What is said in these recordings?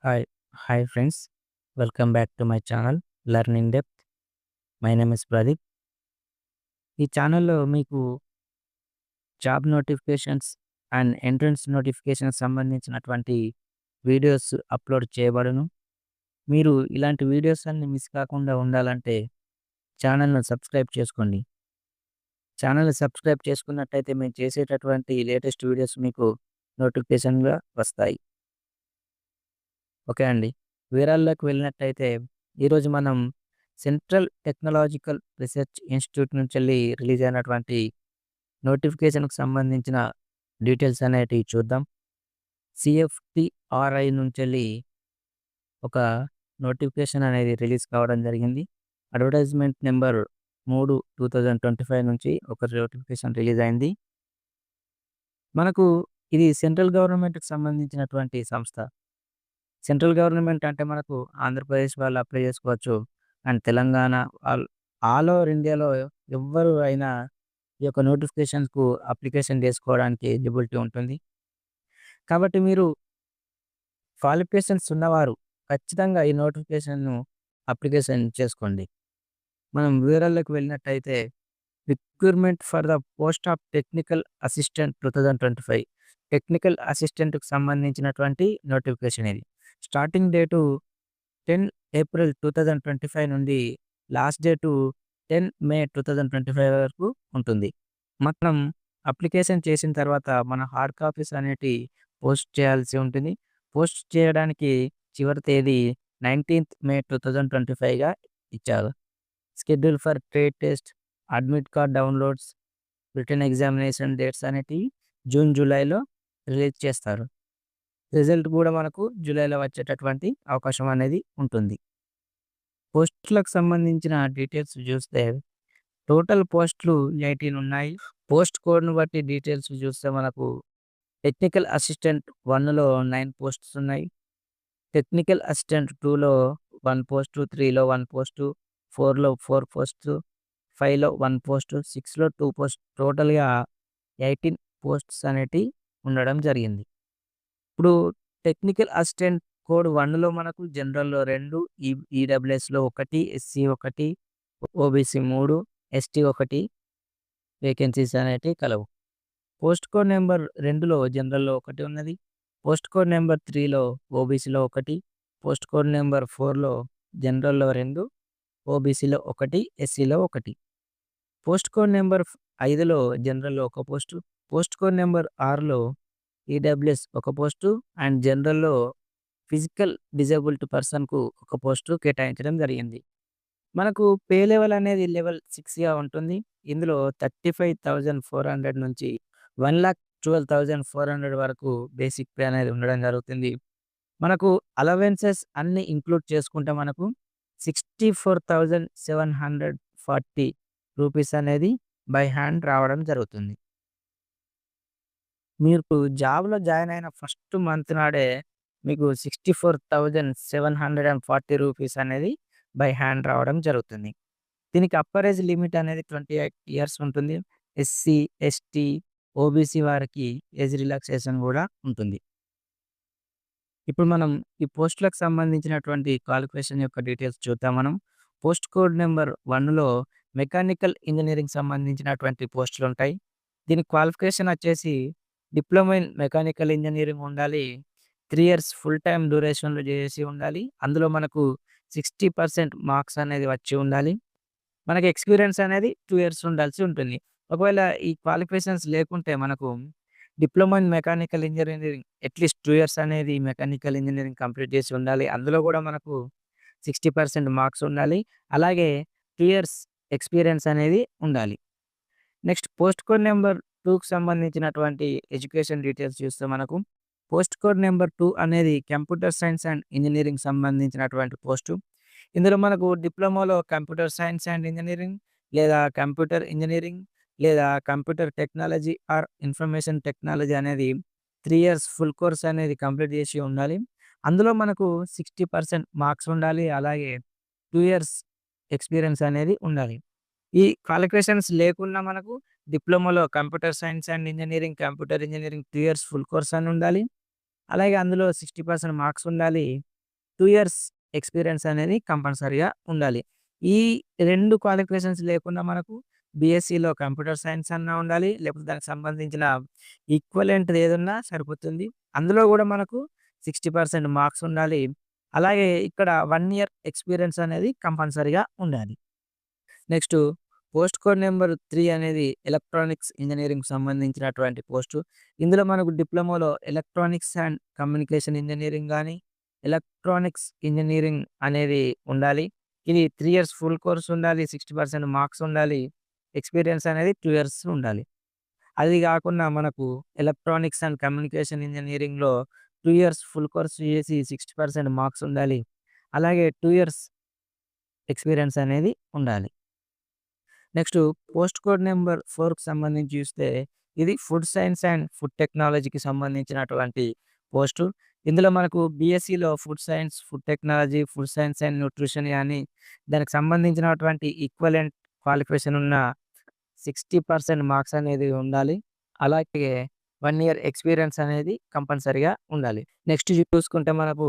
Hi, hi friends. Welcome back to my channel Learn in Depth. My name is Pradeep. ఈ ఛానల్‌లో మీకు job notifications and entrance notifications సంబంధించినటువంటి videos upload చేయబడును. మీరు ఇలాంటి videos అన్ని మిస్ కాకుండా ఉండాలంటే ఛానల్‌ను సబ్స్క్రైబ్ చేసుకోండి. ఛానల్‌ని సబ్స్క్రైబ్ చేసుకున్నట్టయితే మేము చేసేటటువంటి లేటెస్ట్ వీడియోస్ మీకు నోటిఫికేషన్‌గా వస్తాయి. ఓకే అండి. వివరాల్లోకి వెళ్ళినట్టయితే ఈరోజు మనం సెంట్రల్ టెక్నాలాజికల్ రీసెర్చ్ ఇన్‌స్టిట్యూట్ నుంచెల్లి రిలీజ్ అయినటువంటి నోటిఫికేషన్‌కి సంబంధించిన డీటెయిల్స్ అనేటివి చూద్దాం. సీఎఫ్‌టిఆర్‌ఐ నుంచెల్లి ఒక నోటిఫికేషన్ అనేది రిలీజ్ కావడం జరిగింది. అడ్వర్టైజ్‌మెంట్ నంబర్ 3/2025 నుంచి ఒక నోటిఫికేషన్ రిలీజ్ అయింది. మనకు ఇది సెంట్రల్ గవర్నమెంట్‌కి సంబంధించినటువంటి సంస్థ. సెంట్రల్ గవర్నమెంట్ అంటే మనకు ఆంధ్రప్రదేశ్ వాళ్ళు అప్లై చేసుకోవచ్చు. అండ్ తెలంగాణ ఆల్ ఓవర్ ఇండియాలో ఎవ్వరు అయినా ఈ యొక్క నోటిఫికేషన్స్‌కు అప్లికేషన్ చేసుకోవడానికి ఎలిజిబిలిటీ ఉంటుంది. కాబట్టి మీరు క్వాలిఫికేషన్స్ ఉన్నవారు ఖచ్చితంగా ఈ నోటిఫికేషన్‌ను అప్లికేషన్ చేసుకోండి. మనం వివరాల్లోకి వెళ్ళినట్టయితే recruitment for the post of technical assistant 2025 technical అసిస్టెంట్‌కి సంబంధించినటువంటి నోటిఫికేషన్ ఇది. స్టార్టింగ్ డేటు 10 ఏప్రిల్ 2025 నుండి లాస్ట్ డేటు 10 మే 2025 వరకు ఉంటుంది. మనం అప్లికేషన్ చేసిన తర్వాత మన హార్డ్ కాపీస్ అనేటివి పోస్ట్ చేయాల్సి ఉంటుంది. పోస్ట్ చేయడానికి చివరి తేదీ 19థ్ మే 2025గా ఇచ్చారు. Schedule for trade test, admit card downloads, written examination dates అనేటివి జూన్, జూలైలో రిలీజ్ చేస్తారు. రిజల్ట్ కూడా మనకు జూలైలో వచ్చేటటువంటి అవకాశం అనేది ఉంటుంది. పోస్టులకు సంబంధించిన డీటెయిల్స్ చూస్తే టోటల్ పోస్టులు 18 ఉన్నాయి. పోస్ట్ కోడ్‌ని బట్టి డీటెయిల్స్ చూస్తే మనకు టెక్నికల్ అసిస్టెంట్ 1లో 9 పోస్ట్స్ ఉన్నాయి. టెక్నికల్ అసిస్టెంట్ 2లో 1 పోస్టు, 3లో 1 పోస్టు, 4లో 4 పోస్టు, 5లో 1 పోస్టు, 6లో 2 పోస్ట్ టోటల్‌గా 18 పోస్ట్స్ అనేటివి ఉండడం జరిగింది. ఇప్పుడు టెక్నికల్ అసిస్టెంట్ కోడ్ 1లో మనకు జనరల్‌లో 2, ఈడబ్ల్యూఎస్‌లో 1, ఎస్సీ 1, ఓబీసీ 3, ఎస్టీ 1 వేకెన్సీస్ అనేటివి కలవు. పోస్ట్ కోడ్ నంబర్ 2లో జనరల్‌లో 1 ఉన్నది. పోస్ట్ కోడ్ నంబర్ 3లో ఓబీసీలో 1, పోస్ట్ కోడ్ నంబర్ 4లో జనరల్‌లో 2, ఓబీసీలో 1, ఎస్సీలో 1. పోస్ట్ కోడ్ నంబర్ 5లో జనరల్‌లో 1 పోస్టు, పోస్ట్ కోడ్ నంబర్ 6లో ఈడబ్ల్యూఎస్ 1 పోస్టు అండ్ జనరల్‌లో ఫిజికల్ డిజేబుల్డ్ పర్సన్‌కు 1 పోస్టు కేటాయించడం జరిగింది. మనకు పే లెవెల్ అనేది లెవెల్ 6గా ఉంటుంది. ఇందులో 35,400 నుంచి 1,12,400 వరకు బేసిక్ పే అనేది ఉండడం జరుగుతుంది. మనకు అలవెన్సెస్ అన్నీ ఇంక్లూడ్ చేసుకుంటే మనకు 64,740 రూపీస్ అనేది బై హ్యాండ్ రావడం జరుగుతుంది. మీకు జాబ్‌లో జాయిన్ అయిన ఫస్ట్ మంత్ నాడే మీకు 64,740 రూపీస్ అనేది బై హ్యాండ్ రావడం జరుగుతుంది. దీనికి అప్పర్ ఏజ్ లిమిట్ అనేది 28 ఇయర్స్ ఉంటుంది. ఎస్సీ, ఎస్టీ, ఓబీసీ వారికి ఏజ్ రిలాక్సేషన్ గూడా ఉంటుంది. ఇప్పుడు మనం ఈ పోస్టులకు సంబంధించినటువంటి క్వాలిఫికేషన్ యొక్క డీటెయిల్స్ చూద్దాం మనం. పోస్ట్ కోడ్ నంబర్ 1లో మెకానికల్ ఇంజినీరింగ్ సంబంధించినటువంటి పోస్టులుంటాయి. దీని క్వాలిఫికేషన్ వచ్చేసి డిప్లొమా ఇన్ మెకానికల్ ఇంజినీరింగ్ ఉండాలి. 3 ఇయర్స్ ఫుల్ టైమ్ డ్యూరేషన్‌లో చేసి ఉండాలి. అందులో మనకు 60% మార్క్స్ అనేది వచ్చి ఉండాలి. మనకి ఎక్స్‌పీరియన్స్ అనేది 2 ఇయర్స్ ఉండాల్సి ఉంటుంది. ఒకవేళ ఈ క్వాలిఫికేషన్స్ లేకుంటే మనకు diploma in mechanical engineering at least 2 years అనేది మెకానికల్ ఇంజినీరింగ్ కంప్లీట్ చేసి ఉండాలి. అందులో కూడా మనకు 60% మార్క్స్ ఉండాలి. అలాగే 2 ఇయర్స్ ఎక్స్‌పీరియన్స్ అనేది ఉండాలి. నెక్స్ట్ పోస్ట్ కోడ్ నంబర్ 2కి సంబంధించినటువంటి ఎడ్యుకేషన్ డీటెయిల్స్ చూస్తే మనకు పోస్ట్ కోడ్ నంబర్ 2 అనేది కంప్యూటర్ సైన్స్ అండ్ ఇంజినీరింగ్ సంబంధించినటువంటి పోస్టు. ఇందులో మనకు డిప్లొమాలో కంప్యూటర్ సైన్స్ అండ్ ఇంజినీరింగ్ లేదా కంప్యూటర్ ఇంజినీరింగ్ లేదా computer technology or information technology అనేది 3 ఇయర్స్ ఫుల్ కోర్స్ అనేది కంప్లీట్ చేసి ఉండాలి. అందులో మనకు 60% మార్క్స్ ఉండాలి. అలాగే 2 ఇయర్స్ ఎక్స్‌పీరియన్స్ అనేది ఉండాలి. ఈ క్వాలిఫికేషన్స్ లేకున్నా మనకు డిప్లొమాలో computer science and engineering, computer engineering 2 years full course అని ఉండాలి. అలాగే అందులో 60% మార్క్స్ ఉండాలి. 2 ఇయర్స్ ఎక్స్‌పీరియన్స్ అనేది కంపల్సరీగా ఉండాలి. ఈ 2 క్వాలిఫికేషన్స్ లేకుండా మనకు బీఎస్సీలో కంప్యూటర్ సైన్స్ అన్నా ఉండాలి. లేకపోతే దానికి సంబంధించిన ఈక్వలెంట్‌ది ఏదున్నా సరిపోతుంది. అందులో గూడా మనకు 60% మార్క్స్ ఉండాలి. అలాగే ఇక్కడ 1 ఇయర్ ఎక్స్‌పీరియన్స్ అనేది కంపల్సరీగా ఉండాలి. నెక్స్టు పోస్ట్ కోడ్ నంబర్ 3 అనేది ఎలక్ట్రానిక్స్ ఇంజినీరింగ్‌కి సంబంధించినటువంటి పోస్టు. ఇందులో మనకు డిప్లొమాలో ఎలక్ట్రానిక్స్ అండ్ కమ్యూనికేషన్ ఇంజినీరింగ్ గాని, ఎలక్ట్రానిక్స్ ఇంజినీరింగ్ అనేది ఉండాలి. ఇది 3 ఇయర్స్ ఫుల్ కోర్స్ ఉండాలి. 60% మార్క్స్ ఉండాలి. ఎక్స్‌పీరియన్స్ అనేది 2 ఇయర్స్ ఉండాలి. అది గాకుండా మనకు ఎలక్ట్రానిక్స్ అండ్ కమ్యూనికేషన్ ఇంజినీరింగ్‌లో 2 ఇయర్స్ ఫుల్ కోర్స్ చేసి 60% మార్క్స్ ఉండాలి. అలాగే 2 ఇయర్స్ ఎక్స్‌పీరియన్స్ అనేది ఉండాలి. నెక్స్టు పోస్ట్ కోడ్ నంబర్ 4కి సంబంధించి చూస్తే, ఇది ఫుడ్ సైన్స్ అండ్ ఫుడ్ టెక్నాలజీకి సంబంధించినటువంటి పోస్టు. ఇందులో మనకు బీఎస్సీలో food science, food technology, food science and nutrition గాని, దానికి సంబంధించినటువంటి ఈక్వలెంట్ క్వాలిఫికేషన్ ఉన్న 60% మార్క్స్ అనేది ఉండాలి. అలాగే 1 ఇయర్ ఎక్స్‌పీరియన్స్ అనేది కంపల్సరీగా ఉండాలి. నెక్స్ట్ చూసుకుంటే మనకు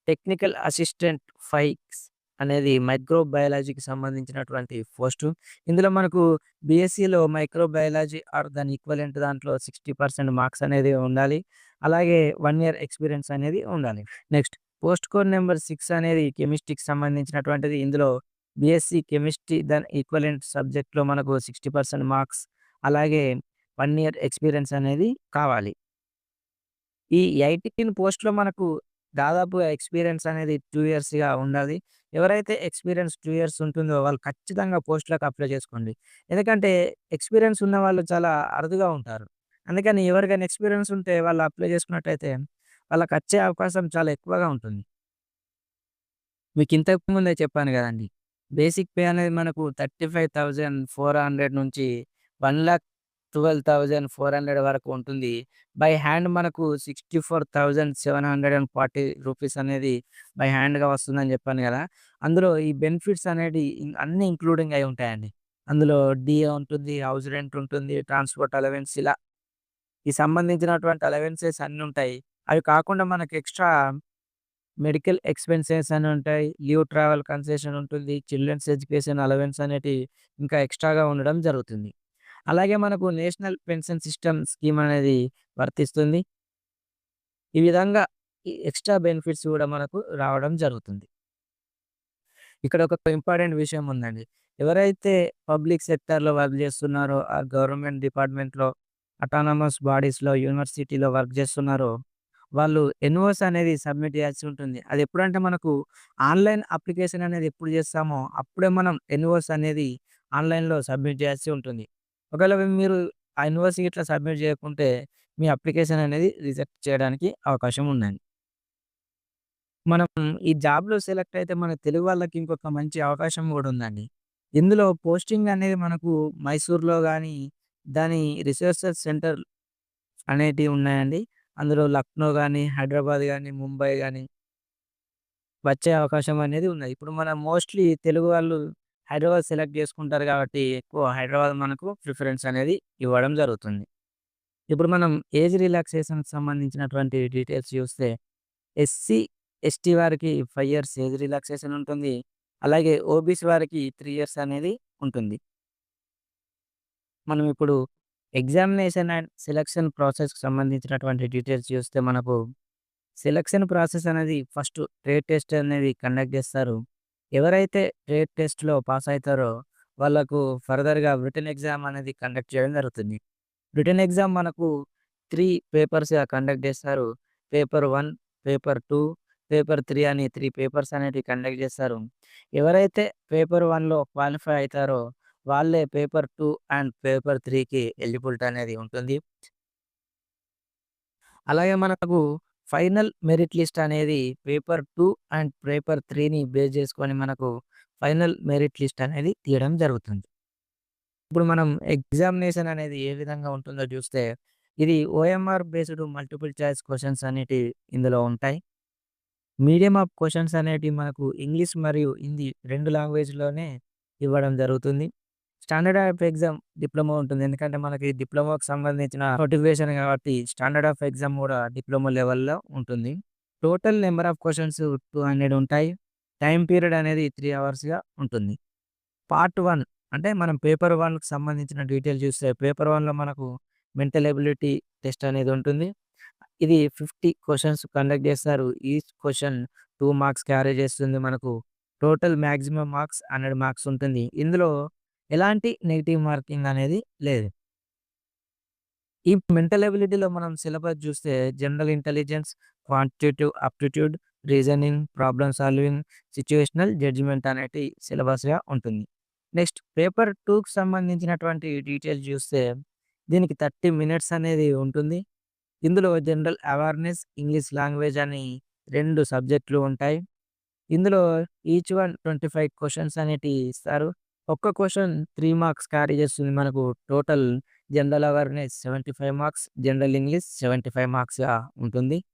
టెక్నికల్ అసిస్టెంట్ 5 అనేది మైక్రోబయాలజీకి సంబంధించినటువంటి పోస్టు. ఇందులో మనకు బీఎస్సీలో మైక్రోబయాలజీ ఆర్ దాని ఈక్వలెంట్ దాంట్లో 60% మార్క్స్ అనేది ఉండాలి. అలాగే 1 ఇయర్ ఎక్స్‌పీరియన్స్ అనేది ఉండాలి. నెక్స్ట్ పోస్ట్ కోడ్ నంబర్ 6 అనేది కెమిస్ట్రీకి సంబంధించినటువంటిది. ఇందులో బీఎస్సీ కెమిస్ట్రీ దాని ఈక్వలెంట్ సబ్జెక్ట్‌లో మనకు 60% మార్క్స్ అలాగే 1 ఇయర్ ఎక్స్‌పీరియన్స్ అనేది కావాలి. ఈ 18 పోస్ట్‌లో మనకు దాదాపుగా ఎక్స్‌పీరియన్స్ అనేది 2 ఇయర్స్‌గా ఉండాలి. ఎవరైతే ఎక్స్‌పీరియన్స్ 2 ఇయర్స్ ఉంటుందో వాళ్ళు ఖచ్చితంగా పోస్ట్‌లకు అప్లై చేసుకోండి. ఎందుకంటే ఎక్స్‌పీరియన్స్ ఉన్నవాళ్ళు చాలా అరుదుగా ఉంటారు. అందుకని ఎవరికైనా ఎక్స్‌పీరియన్స్ ఉంటే వాళ్ళు అప్లై చేసుకున్నట్టయితే వాళ్ళకచ్చే అవకాశం చాలా ఎక్కువగా ఉంటుంది. మీకు ఇంతకు ముందే చెప్పాను గదండీ! బేసిక్ పే అనేది మనకు 35,400 నుంచి 1,12,400 వరకు ఉంటుంది. బై హ్యాండ్ మనకు 64,740 రూపీస్ అనేది బై హ్యాండ్‌గా వస్తుందని జెప్పాను గదా! అందులో ఈ బెనిఫిట్స్ అనేటియి అన్నీ ఇంక్లూడింగ్ అయి ఉంటాయండి. అందులో డీఏ ఉంటుంది, హౌస్ రెంట్ ఉంటుంది, ట్రాన్స్‌పోర్ట్ అలవెన్స్ ఇలా ఈ సంబంధించినటువంటి అలవెన్సెస్ అన్నీ ఉంటాయి. అవి కాకుండా మనకు ఎక్స్‌ట్రా మెడికల్ ఎక్స్‌పెన్సెస్ అని ఉంటాయి. లీవ్ ట్రావెల్ కన్సెషన్ ఉంటుంది. చిల్డ్రన్స్ ఎడ్యుకేషన్ అలవెన్స్ అనేటివి ఇంకా ఎక్స్‌ట్రాగా ఉండడం జరుగుతుంది. అలాగే మనకు నేషనల్ పెన్షన్ సిస్టమ్ స్కీమ్ అనేది వర్తిస్తుంది. ఈ విధంగా ఈ ఎక్స్‌ట్రా బెనిఫిట్స్ గూడా మనకు రావడం జరుగుతుంది. ఇక్కడ ఒక ఇంపార్టెంట్ విషయం ఉందండి. ఎవరైతే పబ్లిక్ సెక్టార్‌లో వర్క్ జేస్తున్నారో, ఆ గవర్నమెంట్ డిపార్ట్‌మెంట్‌లో, అటానమస్ బాడీస్‌లో, యూనివర్సిటీలో వర్క్ జేస్తున్నారో, వాళ్ళు ఎన్ఓఎస్ అనేది సబ్మిట్ చేయాల్సి ఉంటుంది. అది ఎప్పుడంటే మనకు ఆన్‌లైన్ అప్లికేషన్ అనేది ఎప్పుడు చేస్తామో, అప్పుడే మనం ఎన్ఓఎస్ అనేది ఆన్‌లైన్‌లో సబ్మిట్ చేయాల్సి ఉంటుంది. ఒకవేళ మీరు ఆ ఎన్ఓసి ఇట్లా సబ్మిట్ చేయకుంటే, మీ అప్లికేషన్ అనేది రిజెక్ట్ చేయడానికి అవకాశం ఉందండి. మనం ఈ జాబ్‌లో సెలెక్ట్ అయితే మన తెలుగు వాళ్ళకి ఇంకొక మంచి అవకాశం గూడా ఉందండి. ఇందులో పోస్టింగ్ అనేది మనకు మైసూర్‌లో గాని, దాని రిసోర్సెస్ సెంటర్ అనేటివి ఉన్నాయండి. అందులో లక్నో గాని, హైదరాబాద్ గాని, ముంబై గాని వచ్చే అవకాశం అనేది ఉన్నది. ఇప్పుడు మనం మోస్ట్‌లీ తెలుగు వాళ్ళు హైదరాబాద్ సెలెక్ట్ చేసుకుంటారు కాబట్టి, ఎక్కువ హైదరాబాద్ మనకు ప్రిఫరెన్స్ అనేది ఇవ్వడం జరుగుతుంది. ఇప్పుడు మనం ఏజ్ రిలాక్సేషన్‌కి సంబంధించినటువంటి డీటెయిల్స్ చూస్తే ఎస్సీ, ఎస్టీ వారికి 5 ఇయర్స్ ఏజ్ రిలాక్సేషన్ ఉంటుంది. అలాగే ఓబీసీ వారికి 3 ఇయర్స్ అనేది ఉంటుంది. మనం ఇప్పుడు ఎగ్జామినేషన్ అండ్ సెలక్షన్ ప్రాసెస్‌కి సంబంధించినటువంటి డీటెయిల్స్ చూస్తే మనకు సెలక్షన్ ప్రాసెస్ అనేది ఫస్ట్ ట్రేడ్ టెస్ట్ అనేది కండక్ట్ చేస్తారు. ఎవరైతే ట్రేడ్ టెస్ట్‌లో పాస్ అయితారో వాళ్ళకు ఫర్దర్‌గా వ్రిటెన్ ఎగ్జామ్ అనేది కండక్ట్ చేయడం జరుగుతుంది. వ్రిటెన్ ఎగ్జామ్ మనకు 3 పేపర్స్‌గా కండక్ట్ చేస్తారు. పేపర్ 1, పేపర్ 2, పేపర్ 3 అని 3 పేపర్స్ అనేటివి కండక్ట్ చేస్తారు. ఎవరైతే పేపర్ 1లో క్వాలిఫై అయితారో వాళ్ళే పేపర్ 2 అండ్ పేపర్ 3కి ఎలిజిబిలిటీ అనేది ఉంటుంది. అలాగే మనకు ఫైనల్ మెరిట్ లిస్ట్ అనేది పేపర్ 2 అండ్ పేపర్ 3ని బేస్ చేసుకొని మనకు ఫైనల్ మెరిట్ లిస్ట్ అనేది తీయడం జరుగుతుంది. ఇప్పుడు మనం ఎగ్జామినేషన్ అనేది ఏ విధంగా ఉంటుందో చూస్తే, ఇది OMR based multiple choice questions అనేటివి ఇందులో ఉంటాయి. మీడియం ఆఫ్ క్వెషన్స్ అనేటివి మనకు ఇంగ్లీష్ మరియు హిందీ 2 లాంగ్వేజ్‌లోనే ఇవ్వడం జరుగుతుంది. స్టాండర్డ్ ఆఫ్ ఎగ్జామ్ డిప్లొమా ఉంటుంది. ఎందుకంటే మనకి డిప్లొమాకి సంబంధించిన నోటిఫికేషన్ కాబట్టి స్టాండర్డ్ ఆఫ్ ఎగ్జామ్ గూడా డిప్లొమా లెవెల్‌లో ఉంటుంది. టోటల్ నెంబర్ ఆఫ్ క్వెషన్స్ 200 ఉంటాయి. టైమ్ పీరియడ్ అనేది 3 అవర్స్‌గా ఉంటుంది. పార్ట్ 1 అంటే మనం పేపర్ 1కి సంబంధించిన డీటెయిల్స్ చూస్తే పేపర్ 1లో మనకు మెంటల్ ఎబిలిటీ టెస్ట్ అనేది ఉంటుంది. ఇది 50 క్వెషన్స్ కండక్ట్ చేస్తారు. ఈచ్ క్వెషన్ 2 మార్క్స్ క్యారీ చేస్తుంది మనకు. టోటల్ మాక్సిమం మార్క్స్ 100 మార్క్స్ ఉంటుంది. ఇందులో ఎలాంటి నెగెటివ్ మార్కింగ్ అనేది లేదు. ఈ మెంటల్ ఎబిలిటీలో మనం సిలబస్ చూస్తే general intelligence, quantitative aptitude, reasoning, problem solving, situational judgement అనేటి సిలబస్‌గా ఉంటుంది. నెక్స్ట్ పేపర్ 2కి సంబంధించినటువంటి డీటెయిల్స్ చూస్తే దీనికి 30 మినిట్స్ అనేది ఉంటుంది. ఇందులో జనరల్ అవేర్‌నెస్, ఇంగ్లీష్ లాంగ్వేజ్ అని 2 సబ్జెక్టులు ఉంటాయి. ఇందులో ఈచ్ వన్ 25 క్వెషన్స్ అనేటివి ఇస్తారు. ఒక్క క్వెషన్ 3 మార్క్స్ క్యారీ చేస్తుంది మనకు. Total general awareness 75 marks, general English 75 మార్క్స్‌గా ఉంటుంది.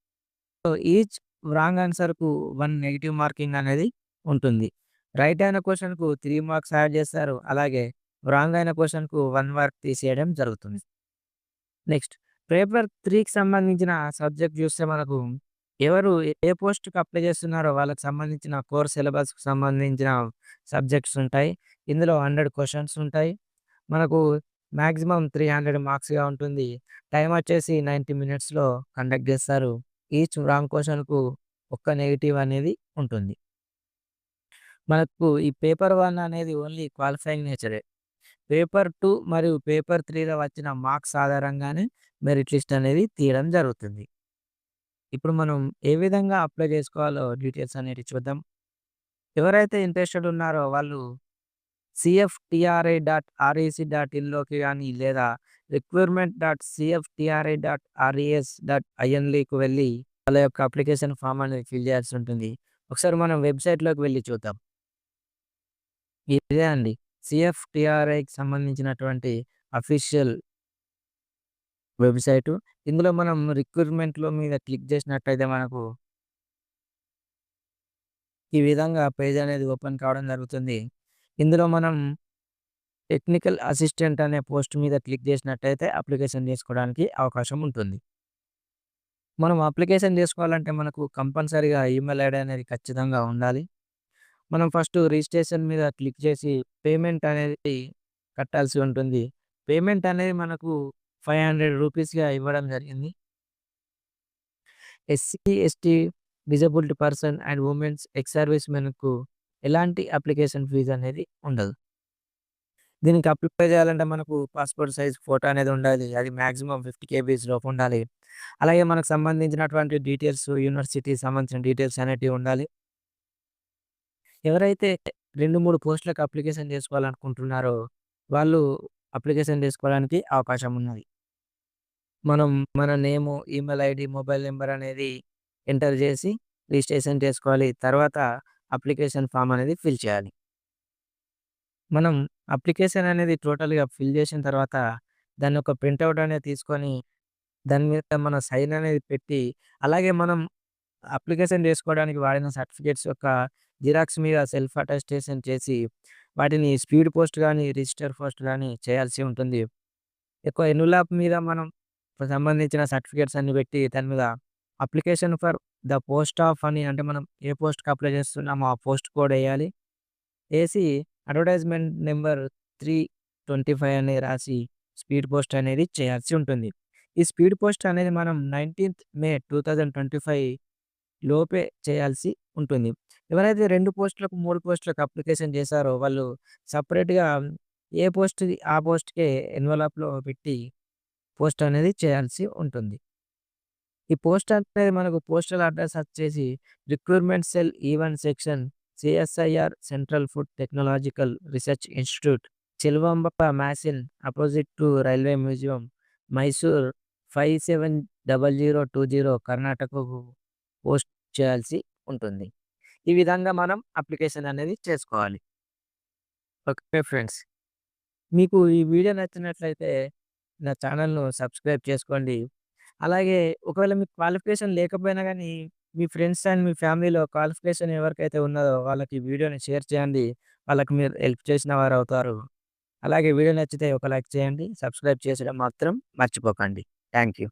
సో, ఈచ్ రాంగ్ ఆన్సర్‌కు 1 నెగెటివ్ మార్కింగ్ అనేది ఉంటుంది. రైట్ అయిన క్వెషన్‌కు 3 మార్క్స్ యాడ్ చేస్తారు. అలాగే రాంగ్ అయిన క్వెషన్‌కు 1 మార్క్ తీసేయడం జరుగుతుంది. నెక్స్ట్ పేపర్ 3కి సంబంధించిన సబ్జెక్ట్ చూస్తే మనకు ఎవరు ఏ పోస్ట్‌కి అప్లై చేస్తున్నారో వాళ్ళకి సంబంధించిన కోర్ సిలబస్‌కి సంబంధించిన సబ్జెక్ట్స్ ఉంటాయి. ఇందులో 100 క్వెషన్స్ ఉంటాయి. మనకు మాక్సిమం 300 మార్క్స్‌గా ఉంటుంది. టైమ్ వచ్చేసి 90 మినిట్స్‌లో కండక్ట్ చేస్తారు. ఈచ్ రాంగ్ క్వెషన్‌కు ఒక్క నెగెటివ్ అనేది ఉంటుంది. మనకు ఈ పేపర్ 1 అనేది ఓన్లీ క్వాలిఫైయింగ్ నేచరే. పేపర్ 2 మరియు పేపర్ 3లో వచ్చిన మార్క్స్ ఆధారంగానే మెరిట్ లిస్ట్ అనేది తీయడం జరుగుతుంది. ఇప్పుడు మనం ఏ విధంగా అప్లై చేసుకోవాలో డీటెయిల్స్ అనేటివి చూద్దాం. ఎవరైతే ఇంట్రెస్టెడ్ ఉన్నారో వాళ్ళు cftri.rec.inలోకి గాని లేదా requirement.cftri.res.inకి వెళ్ళి వాళ్ళ యొక్క అప్లికేషన్ ఫామ్ అనేది ఫిల్ చేయాల్సి ఉంటుంది. ఒకసారి మనం వెబ్‌సైట్‌లోకి వెళ్లి చూద్దాం. ఇదే అండి. సీఎఫ్‌టిఆర్‌ఐకి సంబంధించినటువంటి అఫీషియల్ వెబ్‌సైటు. ఇందులో మనం రిక్రూట్‌మెంట్‌లో మీద క్లిక్ చేసినట్టయితే మనకు ఈ విధంగా పేజ్ అనేది ఓపెన్ కావడం జరుగుతుంది. ఇందులో మనం టెక్నికల్ అసిస్టెంట్ అనే పోస్ట్ మీద క్లిక్ చేసినట్టయితే అప్లికేషన్ చేసుకోవడానికి అవకాశం ఉంటుంది. మనం అప్లికేషన్ చేసుకోవాలంటే మనకు కంపల్సరీగా ఈమెయిల్ ఐడీ అనేది ఖచ్చితంగా ఉండాలి. మనం ఫస్ట్ రిజిస్ట్రేషన్ మీద క్లిక్ చేసి పేమెంట్ అనేది కట్టాల్సి ఉంటుంది. పేమెంట్ అనేది మనకు ₹500గా ఇవ్వడం జరిగింది. SC, ST, disabled person and women's ex service మెన్‌కు ఎలాంటి అప్లికేషన్ ఫీజ్ అనేది ఉండదు. దీనికి అప్లై చేయాలంటే మనకు పాస్‌పోర్ట్ సైజ్ ఫోటో అనేది ఉండాలి. అది మాక్సిమం 50 కేబీస్ లోపు ఉండాలి. అలాగే మనకు సంబంధించినటువంటి డీటెయిల్స్, యూనివర్సిటీకి సంబంధించిన డీటెయిల్స్ అనేటివి ఉండాలి. ఎవరైతే 2, 3 పోస్టులకు అప్లికేషన్ చేసుకోవాలనుకుంటున్నారో వాళ్ళు అప్లికేషన్ చేసుకోవడానికి అవకాశం ఉన్నది. మనం మన నేము, ఈమెయిల్ ఐడీ, మొబైల్ నంబర్ అనేది ఎంటర్ చేసి రిజిస్ట్రేషన్ చేసుకోవాలి. తర్వాత అప్లికేషన్ ఫామ్ అనేది ఫిల్ చేయాలి. మనం అప్లికేషన్ అనేది టోటల్‌గా ఫిల్ చేసిన తర్వాత దాన్ని ఒక ప్రింటౌట్ అనేది తీసుకొని దాని మీద మన సైన్ అనేది పెట్టి, అలాగే మనం అప్లికేషన్ చేసుకోవడానికి వాడిన సర్టిఫికేట్స్ యొక్క జిరాక్స్ మీద సెల్ఫ్ అటెస్టేషన్ చేసి వాటిని స్పీడ్ పోస్ట్ గాని, రిజిస్టర్ పోస్ట్ గాని చేయాల్సి ఉంటుంది. ఎక్కువ ఎన్వలప్ మీద మనం సంబంధించిన సర్టిఫికేట్స్ అన్ని పెట్టి దాని మీద application for the post of అని అంటే మనం ఏ పోస్ట్‌కి అప్లై చేస్తున్నామో ఆ పోస్ట్ కోడ్ ఎయాలి. ఏసి అడ్వర్టైజ్‌మెంట్ నంబర్ 325 అని రాసి స్పీడ్ పోస్ట్ అనేది చేయాల్సి ఉంటుంది. ఈ స్పీడ్ పోస్ట్ అనేది మనం 19థ్ మే 2025 లోపే చేయాల్సి ఉంటుంది. ఎవరైతే 2 పోస్టులకు, 3 పోస్టులకు అప్లికేషన్ చేశారో వాళ్ళు సెపరేట్‌గా ఏ పోస్ట్‌ది ఆ పోస్ట్‌కే ఎన్వలప్‌లో పెట్టి పోస్ట్ అనేది చేయాల్సి ఉంటుంది. ఈ పోస్ట్ అనేది మనకు పోస్టల్ అడ్రెస్ వచ్చేసి recruitment cell E1 section CSIR central food technological research institute, Cheluvamba mansion opposite to railway museum, Mysore 570020 కర్ణాటకకు పోస్ట్ చేయాల్సి ఉంటుంది. ఈ విధంగా మనం అప్లికేషన్ అనేది చేసుకోవాలి. Okay friends. మీకు ఈ వీడియో నచ్చినట్లయితే నా ఛానల్‌ను సబ్స్క్రైబ్ చేసుకోండి. అలాగే ఒకవేళ మీకు క్వాలిఫికేషన్ లేకపోయినా గానీ, మీ ఫ్రెండ్స్ అండ్ మీ ఫ్యామిలీలో క్వాలిఫికేషన్ ఎవరికైతే ఉన్నదో వాళ్ళకి ఈ వీడియోని షేర్ చేయండి. వాళ్ళకి మీరు హెల్ప్ చేసిన వారవుతారు. అలాగే వీడియో నచ్చితే ఒక లైక్ చేయండి. సబ్స్క్రైబ్ చేసడం మాత్రం మర్చిపోకండి. Thank you.